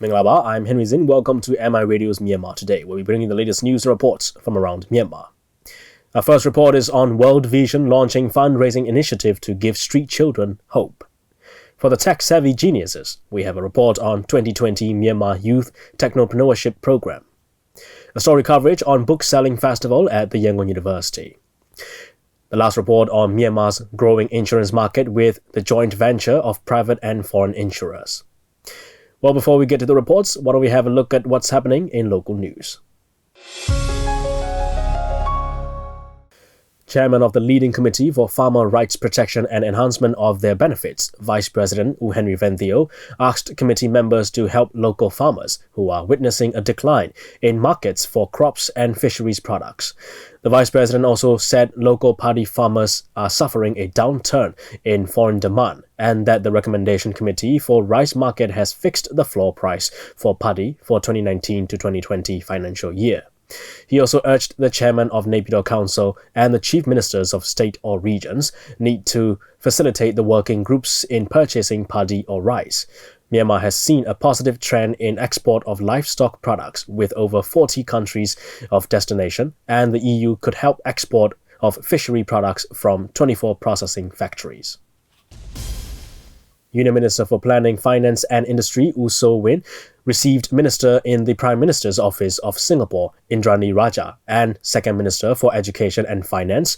Minglaba, I'm Henry Zin. Welcome to MI Radio's Myanmar Today, where we bring you the latest news and reports from around Myanmar. Our first report is on World Vision launching fundraising initiative to give street children hope. For the tech-savvy geniuses, we have a report on 2020 Myanmar Youth Technopreneurship Program. A story coverage on Bookselling Festival at the Yangon University. The last report on Myanmar's growing insurance market with the joint venture of private and foreign insurers. Well, before we get to the reports, why don't we have a look at what's happening in local news. Chairman of the leading committee for farmer rights protection and enhancement of their benefits, Vice President Henry Zin, asked committee members to help local farmers who are witnessing a decline in markets for crops and fisheries products. The Vice President also said local paddy farmers are suffering a downturn in foreign demand and that the recommendation committee for rice market has fixed the floor price for paddy for 2019 to 2020 financial year. He also urged the chairman of Naypyidaw Council and the chief ministers of state or regions need to facilitate the working groups in purchasing paddy or rice. Myanmar has seen a positive trend in export of livestock products with over 40 countries of destination, and the EU could help export of fishery products from 24 processing factories. Union Minister for Planning, Finance and Industry So Win received Minister in the Prime Minister's Office of Singapore, Indrani Raja, and Second Minister for Education and Finance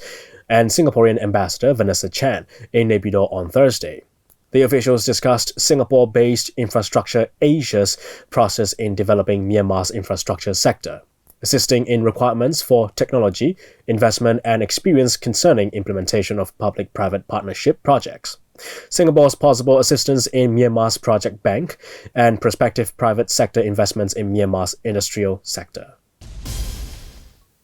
and Singaporean Ambassador Vanessa Chan in Naypyidaw on Thursday. The officials discussed Singapore-based Infrastructure Asia's process in developing Myanmar's infrastructure sector, assisting in requirements for technology, investment and experience concerning implementation of public-private partnership projects, Singapore's possible assistance in Myanmar's project bank, and prospective private sector investments in Myanmar's industrial sector.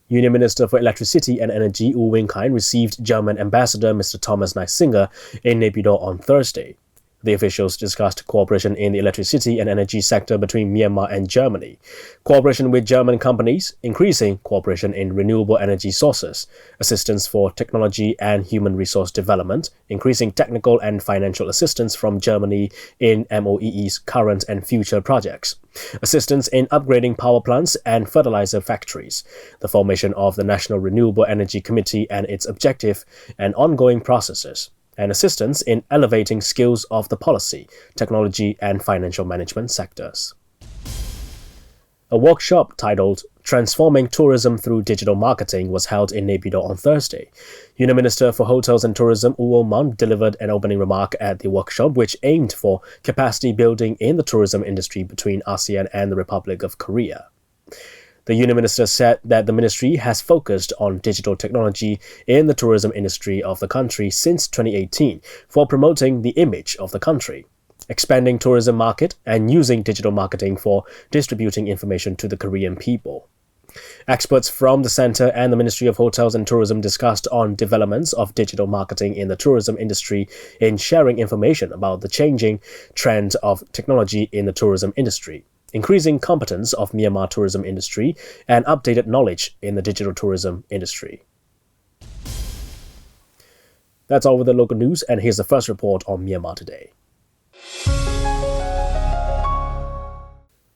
Union Minister for Electricity and Energy Wing Kine received German Ambassador Mr. Thomas Neisinger in Naypyidaw on Thursday. The officials discussed cooperation in the electricity and energy sector between Myanmar and Germany, cooperation with German companies, increasing cooperation in renewable energy sources, assistance for technology and human resource development, increasing technical and financial assistance from Germany in MOEE's current and future projects, assistance in upgrading power plants and fertilizer factories, the formation of the National Renewable Energy Committee and its objective and ongoing processes, and assistance in elevating skills of the policy, technology and financial management sectors. A workshop titled Transforming Tourism Through Digital Marketing was held in Naypyidaw on Thursday. Union Minister for Hotels and Tourism Mount delivered an opening remark at the workshop which aimed for capacity building in the tourism industry between ASEAN and the Republic of Korea. The Union Minister said that the ministry has focused on digital technology in the tourism industry of the country since 2018 for promoting the image of the country, expanding tourism market and using digital marketing for distributing information to the Korean people. Experts from the Centre and the Ministry of Hotels and Tourism discussed on developments of digital marketing in the tourism industry in sharing information about the changing trend of technology in the tourism industry, increasing competence of Myanmar tourism industry, and updated knowledge in the digital tourism industry. That's all with the local news, and here's the first report on Myanmar Today.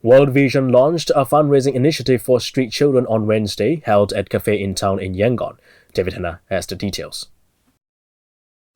World Vision launched a fundraising initiative for street children on Wednesday, held at Cafe in Town in Yangon. David Hanna has the details.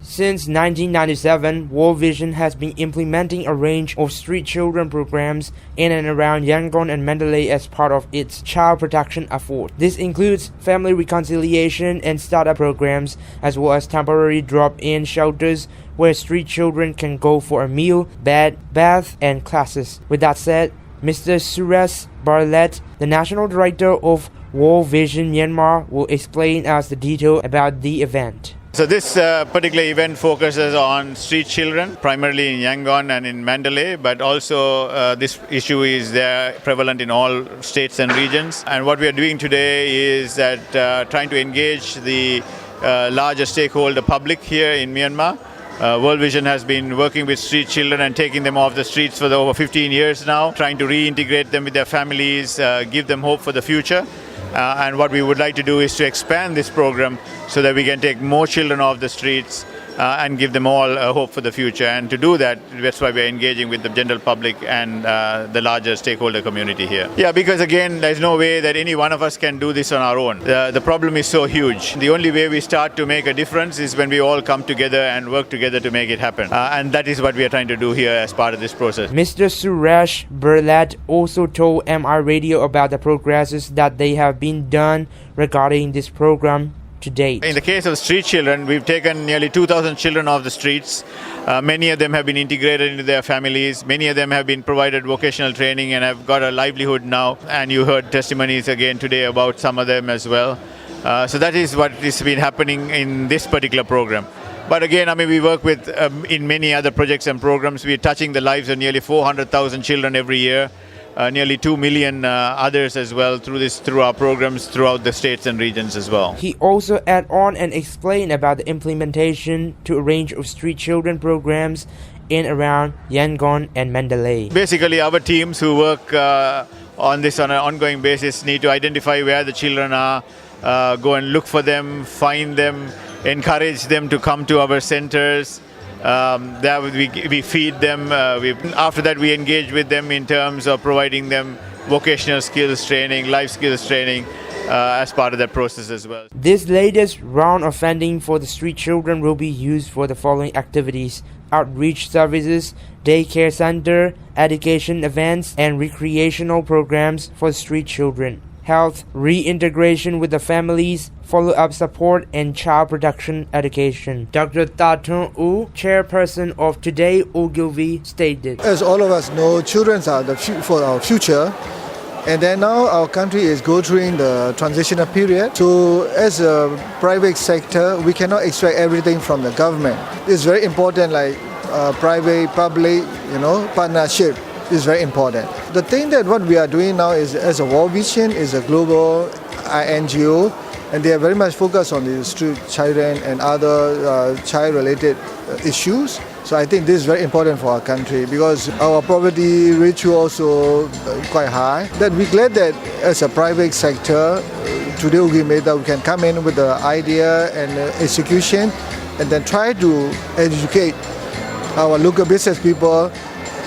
Since 1997, World Vision has been implementing a range of street children programs in and around Yangon and Mandalay as part of its child protection effort. This includes family reconciliation and startup programs, as well as temporary drop-in shelters where street children can go for a meal, bed, bath, and classes. With that said, Mr. Suresh Barlett, the National Director of World Vision Myanmar, will explain us the detail about the event. So this particular event focuses on street children, primarily in Yangon and in Mandalay, but also this issue is there prevalent in all states and regions. And what we are doing today is that trying to engage the larger stakeholder public here in Myanmar. World Vision has been working with street children and taking them off the streets for over 15 years now, trying to reintegrate them with their families, give them hope for the future. And what we would like to do is to expand this program so that we can take more children off the streets and give them all hope for the future. And to do that, that's why we're engaging with the general public and the larger stakeholder community here. Yeah, because again, there's no way that any one of us can do this on our own. The problem is so huge. The only way we start to make a difference is when we all come together and work together to make it happen. And that is what we are trying to do here as part of this process. Mr. Suresh Burlat also told MI Radio about the progresses that they have been done regarding this program to date. In the case of street children, we've taken nearly 2,000 children off the streets. Many of them have been integrated into their families. Many of them have been provided vocational training and have got a livelihood now. And you heard testimonies again today about some of them as well. So that is what has been happening in this particular program. But again, we work with in many other projects and programs. We're touching the lives of nearly 400,000 children every year, nearly 2 million others as well through our programs throughout the states and regions as well. He also added on and explained about the implementation to a range of street children programs in around Yangon and Mandalay. Basically, our teams who work on this on an ongoing basis need to identify where the children are, go and look for them, find them, encourage them to come to our centers. We feed them. After that, we engage with them in terms of providing them vocational skills training, life skills training as part of that process as well. This latest round of funding for the street children will be used for the following activities: outreach services, daycare center, education events, and recreational programs for street children, health, reintegration with the families, follow-up support, and child protection education. Dr. Tatung U, chairperson of Today Ogilvy, stated, as all of us know, children are for our future. And then now our country is going through the transitional period. So as a private sector, we cannot expect everything from the government. It's very important, like private-public, partnership is very important. The thing that what we are doing now is, as a World Vision, is a global NGO, and they are very much focused on the street children and other child-related issues. So I think this is very important for our country because our poverty rate is also quite high. That we're glad that as a private sector, today we can come in with the idea and execution, and then try to educate our local business people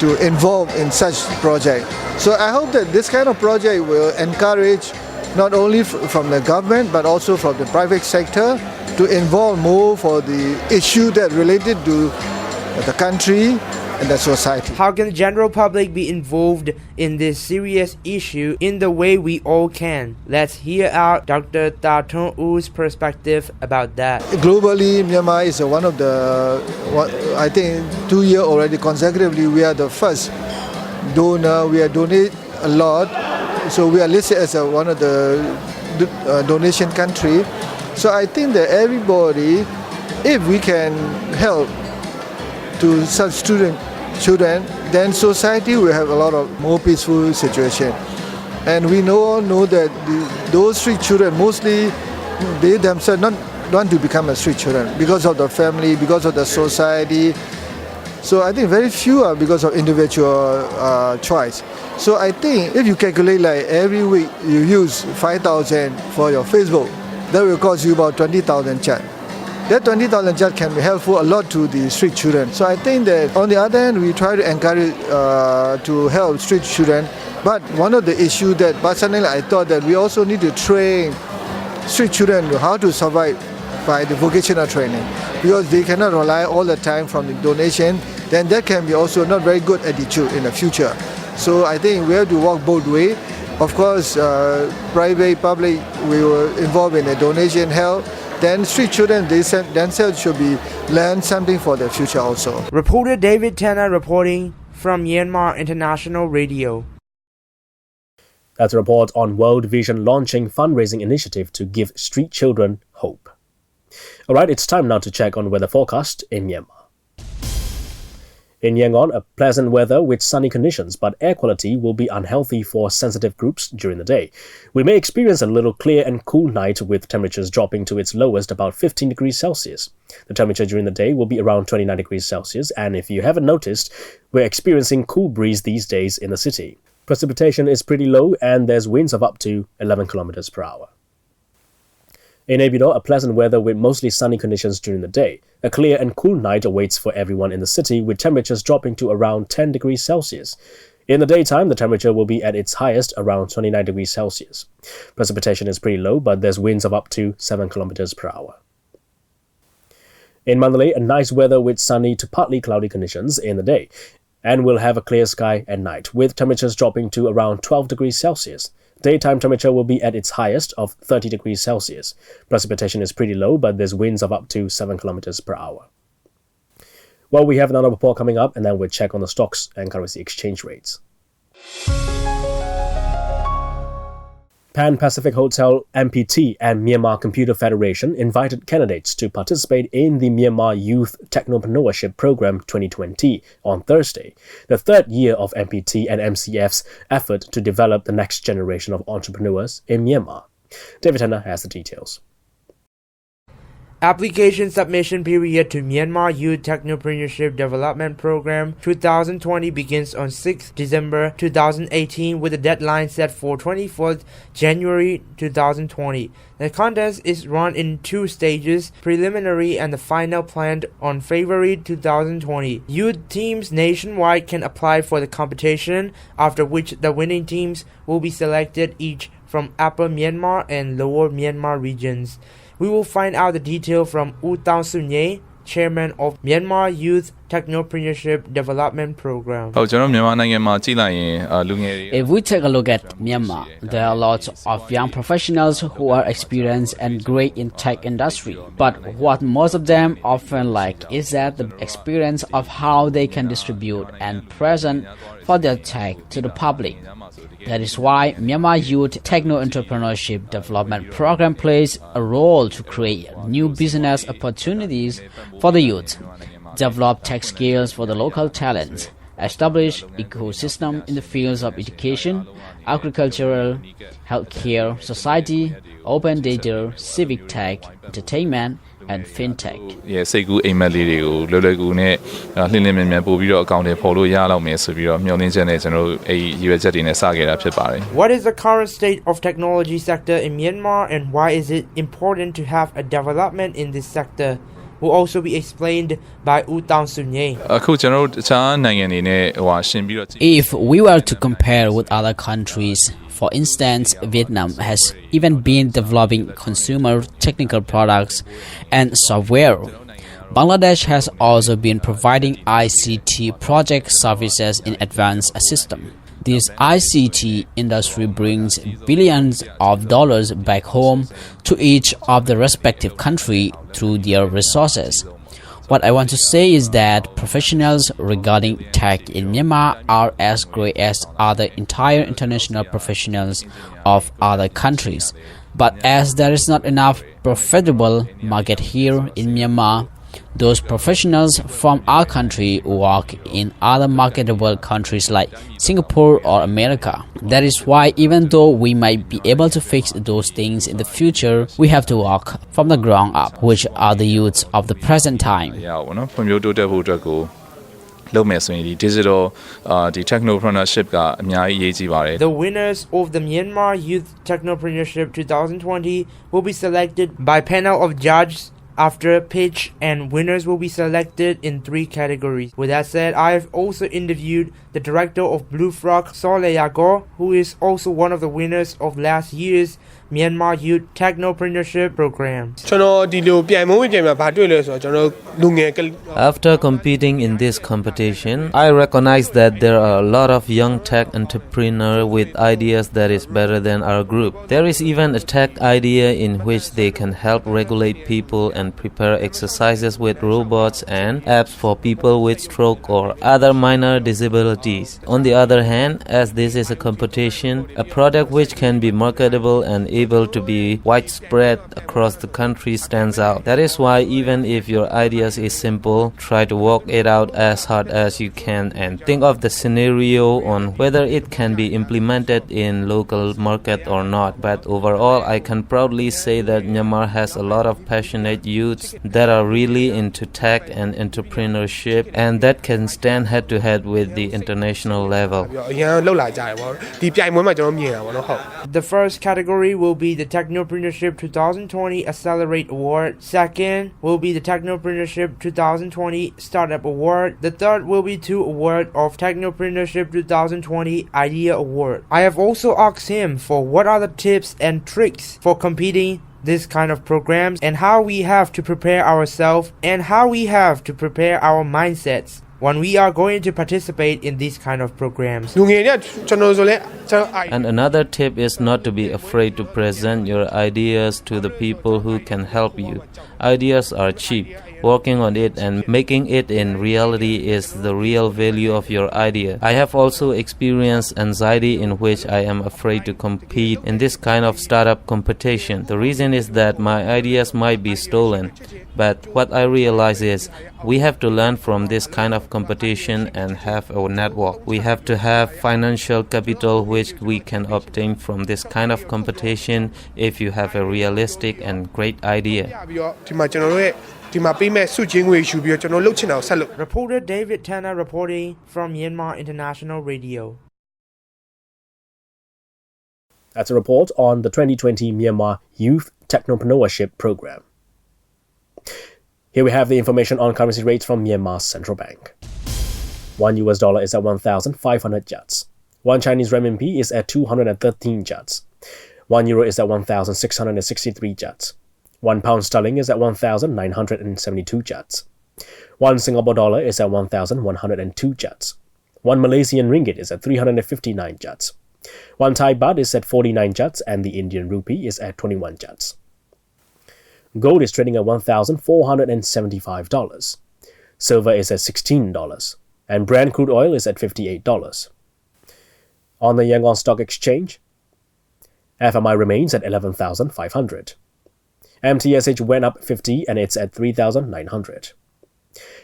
to involve in such project. So I hope that this kind of project will encourage not only from the government but also from the private sector to involve more for the issue that related to the country and the society. How can the general public be involved in this serious issue in the way we all can? Let's hear out Dr. Tatung U's perspective about that. Globally, Myanmar is one of the, I think 2 years already consecutively, we are the first donor. We are donate a lot. So we are listed as one of the donation country. So I think that everybody, if we can help to such children, then society will have a lot of more peaceful situation. And we all know that those street children, mostly they themselves not want to become a street children because of the family, because of the society. So I think very few are because of individual choice. So I think if you calculate like every week you use 5,000 for your Facebook, that will cost you about 20,000 kyat. That 20,000 kyat can be helpful a lot to the street children. So I think that on the other hand, we try to encourage to help street children. But one of the issues that personally I thought that we also need to train street children how to survive by the vocational training, because they cannot rely all the time from the donation. Then that can be also not very good attitude in the future. So I think we have to walk both ways. Of course, private, public, we were involved in the donation help. Then street children themselves should be learn something for the future also. Reporter David Tanner reporting from Myanmar International Radio. That's a report on World Vision launching fundraising initiative to give street children hope. Alright, it's time now to check on weather forecast in Myanmar. In Yangon, a pleasant weather with sunny conditions, but air quality will be unhealthy for sensitive groups during the day. We may experience a little clear and cool night with temperatures dropping to its lowest about 15 degrees Celsius. The temperature during the day will be around 29 degrees Celsius, and if you haven't noticed, we're experiencing cool breeze these days in the city. Precipitation is pretty low and there's winds of up to 11 kilometers per hour. In Naypyidaw, a pleasant weather with mostly sunny conditions during the day. A clear and cool night awaits for everyone in the city, with temperatures dropping to around 10 degrees Celsius. In the daytime, the temperature will be at its highest, around 29 degrees Celsius. Precipitation is pretty low, but there's winds of up to 7 kilometers per hour. In Mandalay, a nice weather with sunny to partly cloudy conditions in the day, and we'll have a clear sky at night, with temperatures dropping to around 12 degrees Celsius. Daytime temperature will be at its highest of 30 degrees Celsius. Precipitation is pretty low, but there's winds of up to 7 kilometers per hour. Well, we have another report coming up, and then we'll check on the stocks and currency exchange rates. Pan-Pacific Hotel MPT and Myanmar Computer Federation invited candidates to participate in the Myanmar Youth Technopreneurship Program 2020 on Thursday, the third year of MPT and MCF's effort to develop the next generation of entrepreneurs in Myanmar. David Henry has the details. Application submission period to Myanmar Youth Technopreneurship Development Program 2020 begins on 6 December 2018 with a deadline set for 24th January 2020. The contest is run in two stages, preliminary and the final planned on February 2020. Youth teams nationwide can apply for the competition, after which the winning teams will be selected each from Upper Myanmar and Lower Myanmar regions. We will find out the detail from U Tao Sunye, Chairman of Myanmar Youth Technopreneurship Development Program. If we take a look at Myanmar, there are lots of young professionals who are experienced and great in tech industry. But what most of them often lack is that the experience of how they can distribute and present for their tech to the public. That is why Myanmar Youth Techno-Entrepreneurship Development Program plays a role to create new business opportunities for the youth, develop tech skills for the local talents, establish ecosystem in the fields of education, agricultural, healthcare, society, open data, civic tech, entertainment, and fintech. What is the current state of technology sector in Myanmar, and why is it important to have a development in this sector? Will also be explained by U Tao Sunye. If we were to compare with other countries, for instance, Vietnam has even been developing consumer technical products and software. Bangladesh has also been providing ICT project services in advanced system. This ICT industry brings billions of dollars back home to each of the respective country through their resources. What I want to say is that professionals regarding tech in Myanmar are as great as other entire international professionals of other countries. But as there is not enough profitable market here in Myanmar, those professionals from our country work in other marketable countries like Singapore or America. That is why even though we might be able to fix those things in the future, we have to work from the ground up, which are the youths of the present time. The winners of the Myanmar Youth Technopreneurship 2020 will be selected by panel of judges after a pitch, and winners will be selected in 3 categories. With that said, I have also interviewed the director of Blue Frog, Soleyago, who is also one of the winners of last year's Myanmar Youth Technopreneurship Program. After competing in this competition, I recognize that there are a lot of young tech entrepreneurs with ideas that is better than our group. There is even a tech idea in which they can help regulate people and prepare exercises with robots and apps for people with stroke or other minor disabilities. On the other hand, as this is a competition, a product which can be marketable and able to be widespread across the country stands out. That is why even if your ideas is simple, try to work it out as hard as you can and think of the scenario on whether it can be implemented in local market or not. But overall, I can proudly say that Myanmar has a lot of passionate youths that are really into tech and entrepreneurship and that can stand head to head with the international level. The first category will will be the Technopreneurship 2020 Accelerate Award. Second will be the Technopreneurship 2020 Startup Award. The third will be 2 awards of Technopreneurship 2020 Idea Award. I have also asked him for what are the tips and tricks for competing this kind of programs and how we have to prepare ourselves and how we have to prepare our mindsets when we are going to participate in these kind of programs. And another tip is not to be afraid to present your ideas to the people who can help you. Ideas are cheap. Working on it and making it in reality is the real value of your idea. I have also experienced anxiety in which I am afraid to compete in this kind of startup competition. The reason is that my ideas might be stolen. But what I realize is we have to learn from this kind of competition and have a network. We have to have financial capital which we can obtain from this kind of competition if you have a realistic and great idea. Reporter David Tanner reporting from Myanmar International Radio. That's a report on the 2020 Myanmar Youth Technopreneurship Program. Here we have the information on currency rates from Myanmar's central bank. $1 is at 1,500 kyats. 1 Chinese renminbi is at 213 kyats. 1 euro is at 1,663 kyats. 1 pound sterling is at 1,972 kyats. 1 Singapore dollar is at 1,102 kyats. 1 Malaysian ringgit is at 359 kyats. 1 Thai baht is at 49 kyats and the Indian rupee is at 21 kyats. Gold is trading at $1,475. Silver is at $16 and Brent crude oil is at $58. On the Yangon Stock Exchange, FMI remains at 11,500. MTSH went up 50 and it's at 3,900.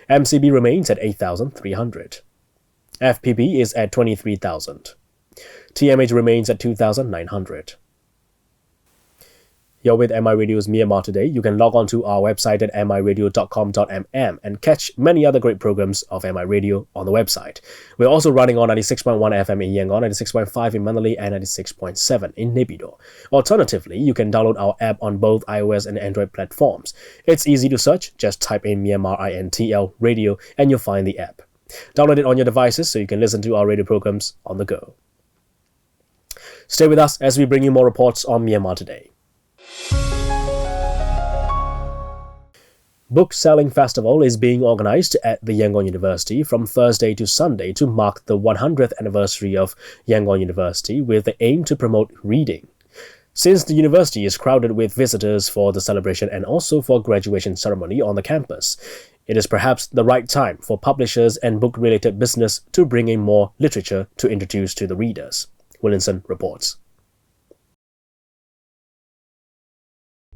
MCB remains at 8,300. FPP is at 23,000. TMH remains at 2,900. You're with MI Radio's Myanmar Today. You can log on to our website at miradio.com.mm and catch many other great programs of MI Radio on the website. We're also running on 96.1 FM in Yangon, 96.5 in Mandalay, and 96.7 in Naypyidaw. Alternatively, you can download our app on both iOS and Android platforms. It's easy to search. Just type in Myanmar INTL Radio and you'll find the app. Download it on your devices so you can listen to our radio programs on the go. Stay with us as we bring you more reports on Myanmar Today. Bookselling Festival is being organized at the Yangon University from Thursday to Sunday to mark the 100th anniversary of Yangon University with the aim to promote reading. Since the university is crowded with visitors for the celebration and also for graduation ceremony on the campus, it is perhaps the right time for publishers and book-related business to bring in more literature to introduce to the readers. Williamson reports.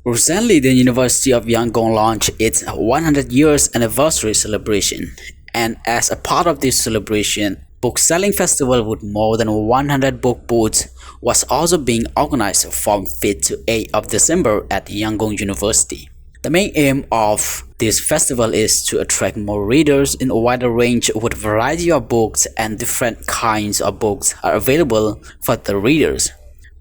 Recently, the University of Yangon launched its 100 years anniversary celebration, and as a part of this celebration, Bookselling Festival with more than 100 book booths was also being organized from 5th to 8th of December at Yangon University. The main aim of this festival is to attract more readers in a wider range with a variety of books, and different kinds of books are available for the readers.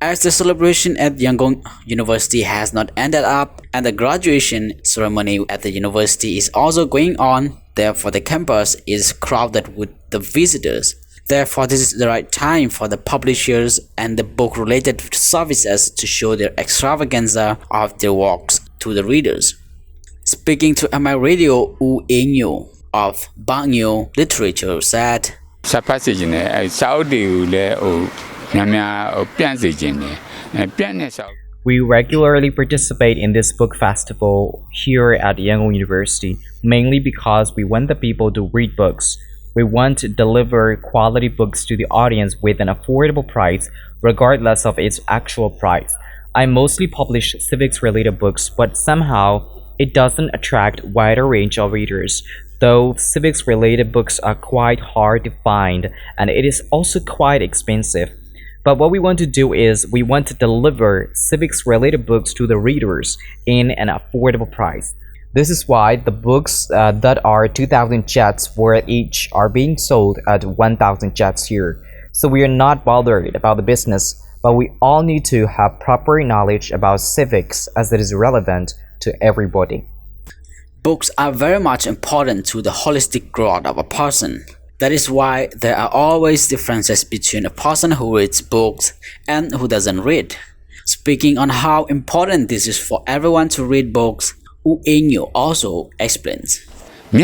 As the celebration at Yangon University has not ended up and the graduation ceremony at the university is also going on, therefore the campus is crowded with the visitors. Therefore, this is the right time for the publishers and the book-related services to show their extravaganza of their works to the readers. Speaking to MI Radio, Wu Enyo of Bangyo Literature said, We regularly participate in this book festival here at Yangon University, mainly because we want the people to read books. We want to deliver quality books to the audience with an affordable price, regardless of its actual price. I mostly publish civics-related books, but somehow it doesn't attract a wider range of readers. Though civics-related books are quite hard to find, and it is also quite expensive. But what we want to do is we want to deliver civics-related books to the readers in an affordable price. This is why the books that are 2,000 kyats worth each are being sold at 1,000 kyats here. So we are not bothered about the business, but we all need to have proper knowledge about civics as it is relevant to everybody. Books are very much important to the holistic growth of a person. That is why there are always differences between a person who reads books and who doesn't read. Speaking on how important this is for everyone to read books, Wu Enyo also explains. So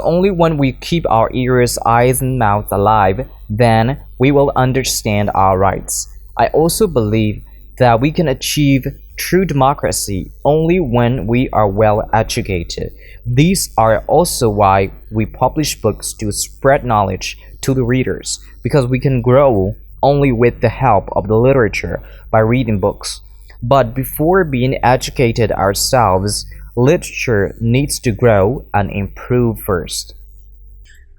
only when we keep our ears, eyes, and mouths alive, then we will understand our rights. I also believe that we can achieve true democracy only when we are well educated. These are also why we publish books to spread knowledge to the readers, because we can grow only with the help of the literature by reading books. But before being educated ourselves, literature needs to grow and improve first.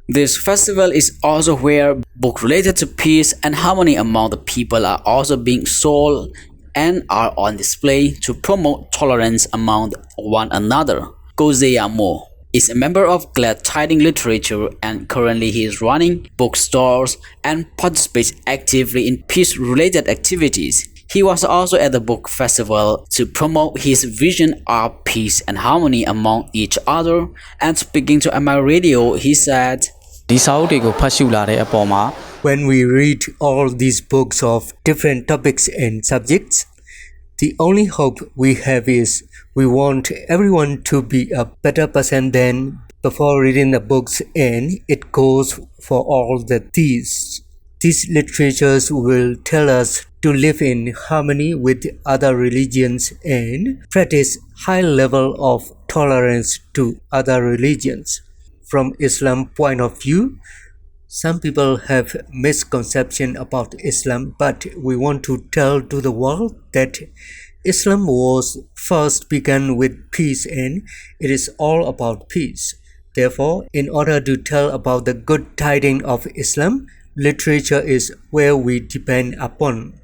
This festival is also where books related to peace and harmony among the people are also being sold and are on display to promote tolerance among one another. Mo is a member of Glad Tidings Literature and currently he is running bookstores and participates actively in peace-related activities. He was also at the book festival to promote his vision of peace and harmony among each other, and speaking to MI Radio, he said, When we read all these books of different topics and subjects, the only hope we have is we want everyone to be a better person than before reading the books, and it goes for all the these. These literatures will tell us to live in harmony with other religions and practice high level of tolerance to other religions. From Islam point of view, some people have misconception about Islam, but we want to tell to the world that Islam was first begun with peace and it is all about peace. Therefore, in order to tell about the good tidings of Islam, literature is where we depend upon.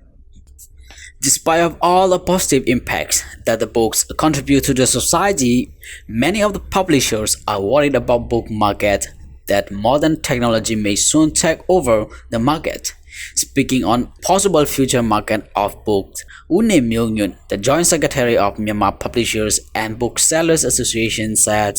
Despite of all the positive impacts that the books contribute to the society, many of the publishers are worried about book market, that modern technology may soon take over the market. Speaking on possible future market of books, Wu Myung-yun, the Joint Secretary of Myanmar Publishers and Booksellers Association, said,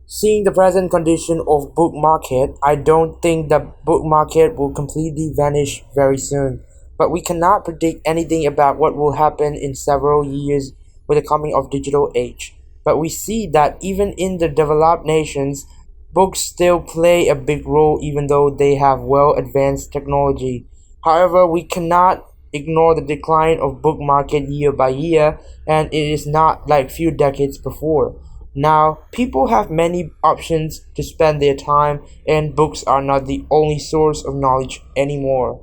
Seeing the present condition of book market, I don't think the book market will completely vanish very soon. But we cannot predict anything about what will happen in several years with the coming of digital age. But we see that even in the developed nations, books still play a big role even though they have well-advanced technology. However, we cannot ignore the decline of book market year by year, and it is not like few decades before. Now, people have many options to spend their time, and books are not the only source of knowledge anymore.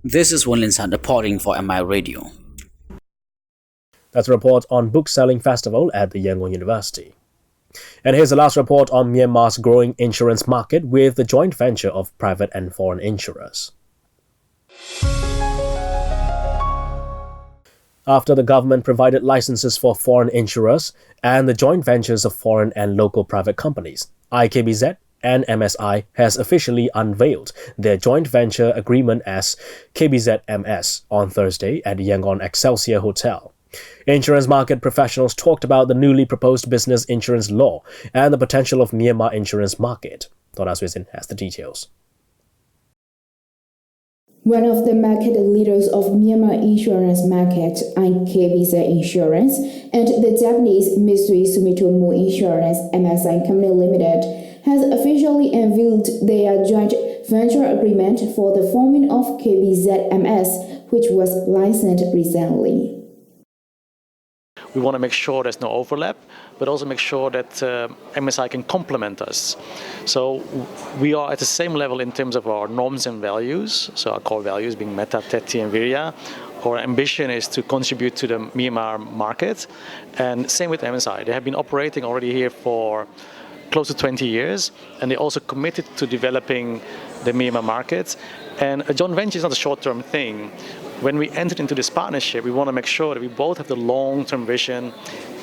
This is Wen Lin San reporting for MI Radio. That's a report on Bookselling Festival at the Yangon University. And here's the last report on Myanmar's growing insurance market with the joint venture of private and foreign insurers. After the government provided licenses for foreign insurers and the joint ventures of foreign and local private companies, IKBZ and MSI has officially unveiled their joint venture agreement as KBZ-MS on Thursday at the Yangon Excelsior Hotel. Insurance market professionals talked about the newly proposed business insurance law and the potential of Myanmar insurance market. DJ Henry Zin has the details. One of the market leaders of Myanmar insurance market, IKBZ Insurance, and the Japanese Mitsui Sumitomo Insurance MSI Company Limited, has officially unveiled their joint venture agreement for the forming of KBZ-MS, which was licensed recently. We want to make sure there's no overlap, but also make sure that MSI can complement us. So we are at the same level in terms of our norms and values, so our core values being Metta, Teti, and Virya. Our ambition is to contribute to the Myanmar market, and same with MSI. They have been operating already here for close to 20 years, and they're also committed to developing the Myanmar market. And a joint venture is not a short-term thing. When we entered into this partnership, we want to make sure that we both have the long-term vision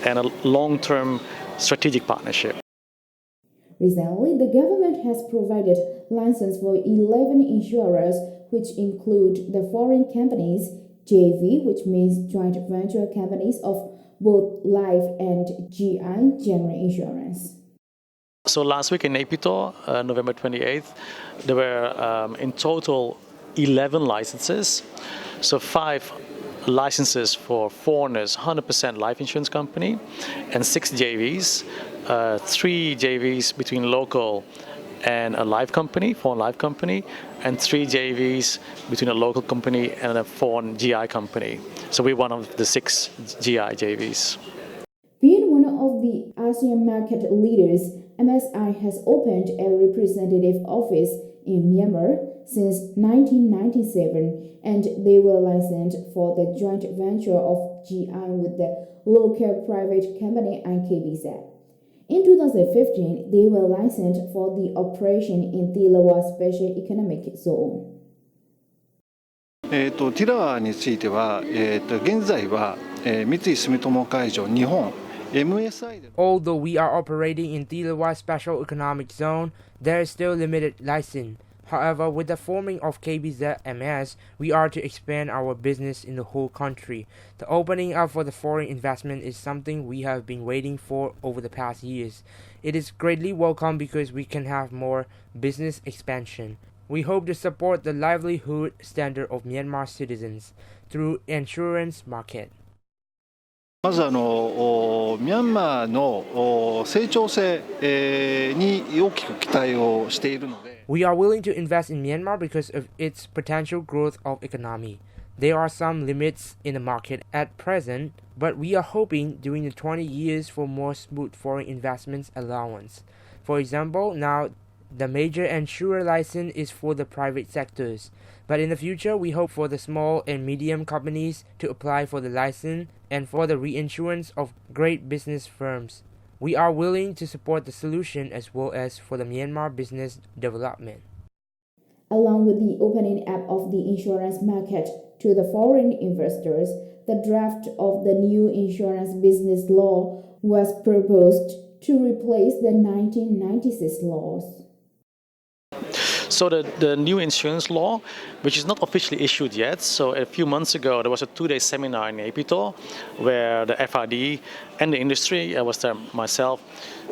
and a long-term strategic partnership. Recently, the government has provided license for 11 insurers, which include the foreign companies, JV, which means joint venture companies of both life and GI, general insurance. So last week in Naypyidaw, November 28th, there were in total 11 licenses. So 5 licenses for foreigners, 100% life insurance company, and 6 JVs, 3 JVs between local and a life company, foreign life company, and 3 JVs between a local company and a foreign GI company. So we're one of the 6 GI JVs. Being one of the ASEAN market leaders, MSI has opened a representative office in Myanmar since 1997, and they were licensed for the joint venture of GI with the local private company IKBZ. In 2015, they were licensed for the operation in the Lower Special Economic Zone. ティラーについては、現在は、三井住友海上日本 MSI で Although we are operating in Thilawa Special Economic Zone, there is still limited license. However, with the forming of KBZMS, we are to expand our business in the whole country. The opening up for the foreign investment is something we have been waiting for over the past years. It is greatly welcome because we can have more business expansion. We hope to support the livelihood standard of Myanmar citizens through insurance market. まずミャンマーの成長性に大きく期待をしているので We are willing to invest in Myanmar because of its potential growth of economy. There are some limits in the market at present, but we are hoping during the 20 years for more smooth foreign investments allowance. For example, now the major insurer license is for the private sectors, but in the future we hope for the small and medium companies to apply for the license and for the reinsurance of great business firms. We are willing to support the solution as well as for the Myanmar business development. Along with the opening up of the insurance market to the foreign investors, the draft of the new insurance business law was proposed to replace the 1996 laws. So the new insurance law, which is not officially issued yet, so a few months ago there was a 2-day seminar in Naypyidaw where the FRD and the industry, I was there myself,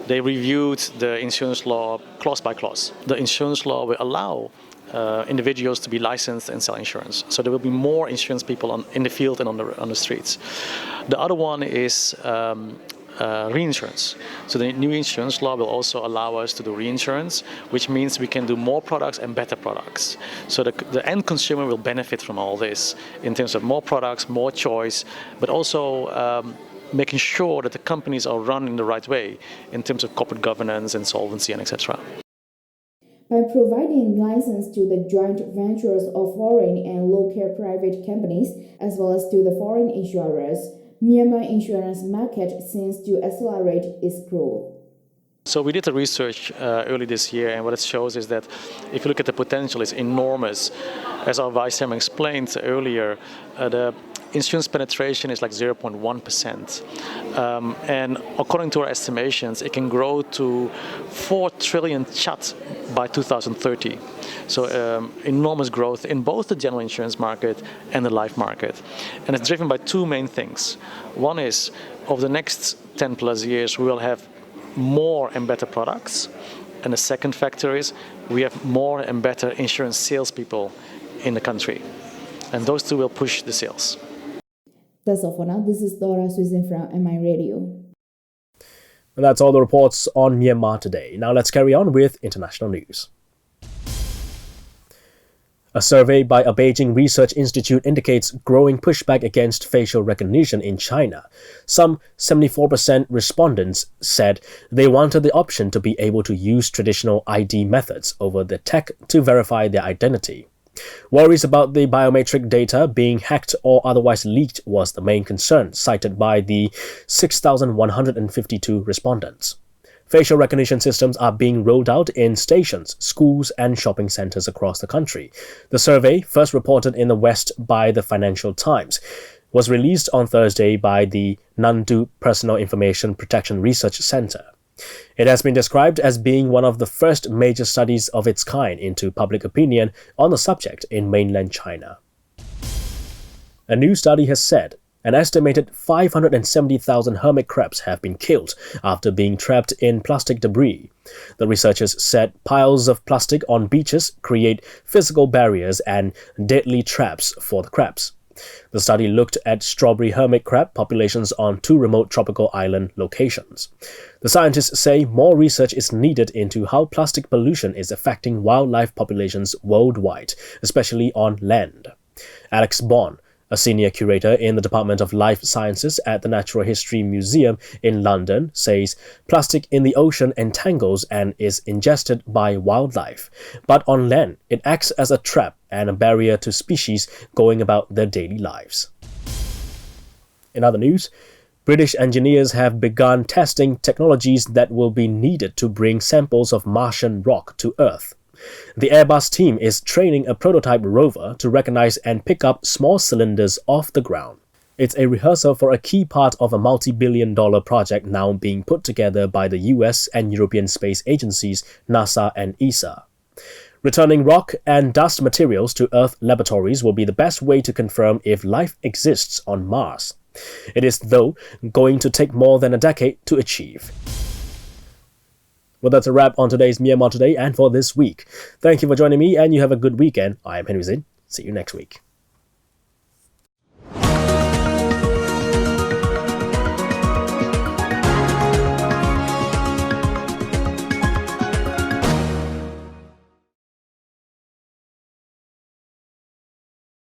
they reviewed the insurance law clause by clause. The insurance law will allow individuals to be licensed and sell insurance. So there will be more insurance people in the field and on the streets. The other one is reinsurance. So the new insurance law will also allow us to do reinsurance, which means we can do more products and better products. So the end consumer will benefit from all this in terms of more products, more choice, but also making sure that the companies are run in the right way in terms of corporate governance and solvency and etc. By providing license to the joint ventures of foreign and local private companies, as well as to the foreign insurers, Myanmar insurance market seems to accelerate its growth. So we did the research early this year, and what it shows is that if you look at the potential, it's enormous. As our Vice Chairman explained earlier, the insurance penetration is like 0.1%. And according to our estimations, it can grow to 4 trillion kyat by 2030. So enormous growth in both the general insurance market and the life market. And it's driven by 2 main things. One is, over the next 10 plus years, we will have more and better products. And the second factor is, we have more and better insurance salespeople in the country. And those 2 will push the sales. That's all for now. This is Dora Susan from MI Radio. And that's all the reports on Myanmar today. Now let's carry on with international news. A survey by a Beijing research institute indicates growing pushback against facial recognition in China. Some 74% respondents said they wanted the option to be able to use traditional ID methods over the tech to verify their identity. Worries about the biometric data being hacked or otherwise leaked was the main concern cited by the 6,152 respondents. Facial recognition systems are being rolled out in stations, schools, and shopping centers across the country. The survey, first reported in the West by the Financial Times, was released on Thursday by the Nandu Personal Information Protection Research Center. It has been described as being one of the first major studies of its kind into public opinion on the subject in mainland China. A new study has said an estimated 570,000 hermit crabs have been killed after being trapped in plastic debris. The researchers said piles of plastic on beaches create physical barriers and deadly traps for the crabs. The study looked at strawberry hermit crab populations on 2 remote tropical island locations. The scientists say more research is needed into how plastic pollution is affecting wildlife populations worldwide, especially on land. Alex Bond, a senior curator in the Department of Life Sciences at the Natural History Museum in London, says plastic in the ocean entangles and is ingested by wildlife. But on land, it acts as a trap and a barrier to species going about their daily lives. In other news, British engineers have begun testing technologies that will be needed to bring samples of Martian rock to Earth. The Airbus team is training a prototype rover to recognize and pick up small cylinders off the ground. It's a rehearsal for a key part of a multi-billion-dollar project now being put together by the US and European space agencies NASA and ESA. Returning rock and dust materials to Earth laboratories will be the best way to confirm if life exists on Mars. It is, though, going to take more than a decade to achieve. Well, that's a wrap on today's Myanmar Today and for this week. Thank you for joining me, and you have a good weekend. I am Henry Zin. See you next week.